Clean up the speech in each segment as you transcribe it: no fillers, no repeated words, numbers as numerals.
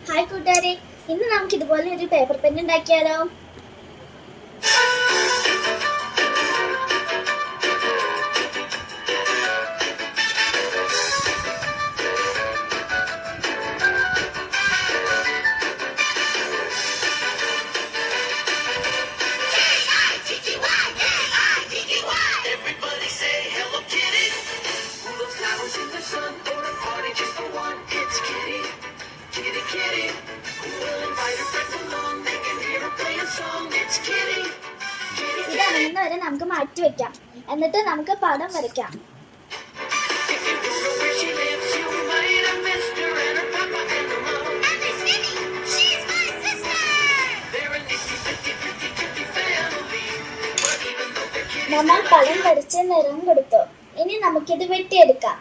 Hi കൂട്ടുകാരെ, ഇന്ന് നമുക്ക് ഇതുപോലെ ഒരു പേപ്പർ പെൻ ഉണ്ടാക്കിയാലോ? ഇതാണെന്ന് വരെ നമുക്ക് മാറ്റി വെക്കാം. എന്നിട്ട് നമുക്ക് പടം വരയ്ക്കാം. നമ്മൾ പടം വരച്ച് നിറം കൊടുത്തു. ഇനി നമുക്കിത് വെട്ടിയെടുക്കാം.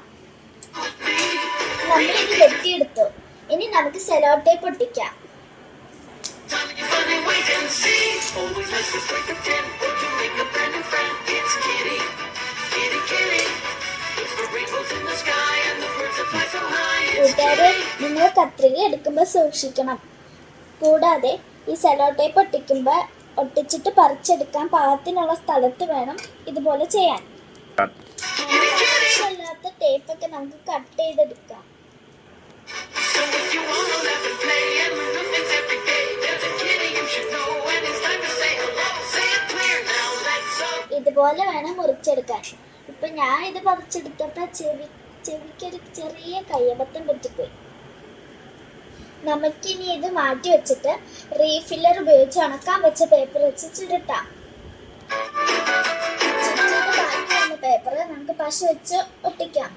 നമ്മളിത് വെട്ടിയെടുത്തു. ഇനി നമുക്ക് സെലോ ടേപ്പ് ഒട്ടിക്കാം. കൂട്ടുകാരെ, നിങ്ങൾ കത്രിക എടുക്കുമ്പോൾ സൂക്ഷിക്കണം. കൂടാതെ ഈ സെലോ ടേപ്പ് ഒട്ടിച്ചിട്ട് പറിച്ചെടുക്കാൻ പാകത്തിനുള്ള സ്ഥലത്ത് വേണം ഇതുപോലെ ചെയ്യാൻ. ആവശ്യമില്ലാത്ത ടേപ്പൊക്കെ നമുക്ക് കട്ട് ചെയ്തെടുക്കാം. ഇതുപോലെ വേണം മുറിച്ചെടുക്കാൻ. ഇപ്പൊ ഞാൻ ഇത് പറിച്ചെടുത്തപ്പോ ചെവിക്കൊരു ചെറിയ കയ്യബദ്ധം പറ്റിപ്പോയി. നമുക്കിനി ഇത് മാറ്റി വെച്ചിട്ട് റീഫില്ലർ ഉപയോഗിച്ച് ഉണക്കാൻ വെച്ച പേപ്പർ വെച്ച് ചുരുട്ടാം. ബാക്കി വന്ന പേപ്പർ നമുക്ക് പശ വെച്ച് ഒട്ടിക്കാം.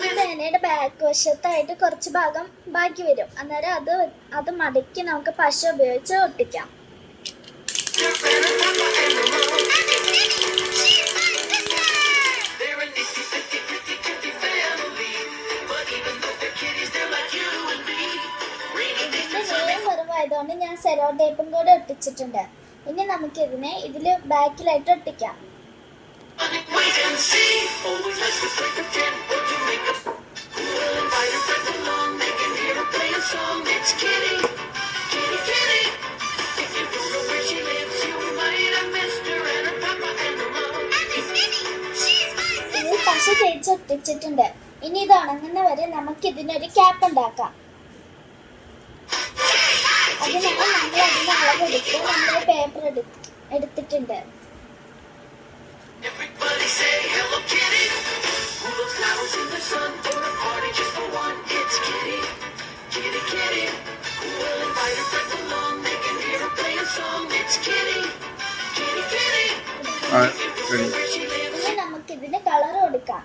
ഈ പേനയുടെ ബാക്ക് വശത്തായിട്ട് കുറച്ച് ഭാഗം ബാക്കി വരും. അന്നേരം അത് മടക്കി നമുക്ക് പശ ഉപയോഗിച്ച് ഒട്ടിക്കാം. കുറവായതുകൊണ്ട് ഞാൻ സെലോ ടേപ്പും കൂടെ ഒട്ടിച്ചിട്ടുണ്ട്. ഇനി നമുക്കിതിനെ ഇതിൽ ബാക്കിലായിട്ട് ഒട്ടിക്കാം. ഇത് പശ തേച്ച് ഒട്ടിച്ചിട്ടുണ്ട്. ഇനി ഇത് ഉണങ്ങുന്ന വരെ നമുക്ക് ഇതിനൊരു ക്യാപ്പ് ഉണ്ടാക്കാം. അതിനായി നമ്മൾ അതിന് അളവെടുത്ത് നമ്മുടെ പേപ്പർ എടുത്തിട്ടുണ്ട്. ഇനി നമുക്കിതിന് കളർ കൊടുക്കാം.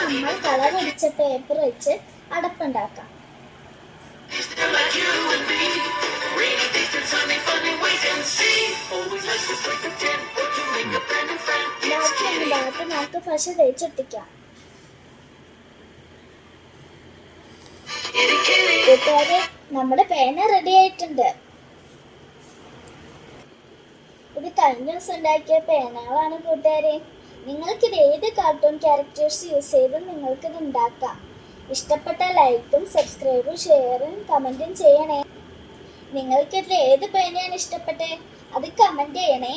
നമ്മൾ കളർ അടിച്ച പേപ്പർ വെച്ച് അടപ്പുണ്ടാക്കാം. ബാക്കി ഭാഗത്ത് നമുക്ക് പശ തേച്ചൊട്ടിക്കാം. കൂട്ടുകാരെ, നമ്മുടെ പേന റെഡി ആയിട്ടുണ്ട്. ഇത് കഴിഞ്ഞ ദിവസം ഉണ്ടാക്കിയ പേനകളാണ് കൂട്ടുകാരെ. നിങ്ങൾക്കിത് ഏത് കാർട്ടൂൺ ക്യാരക്ടേഴ്സ് യൂസ് ചെയ്തും നിങ്ങൾക്കിത് ഉണ്ടാക്കാം. ഇഷ്ടപ്പെട്ട ലൈക്കും സബ്സ്ക്രൈബും ഷെയറും കമൻറ്റും ചെയ്യണേ. നിങ്ങൾക്കിതിൽ ഏത് പേനയാണ് ഇഷ്ടപ്പെട്ടത് അത് കമൻറ്റ് ചെയ്യണേ.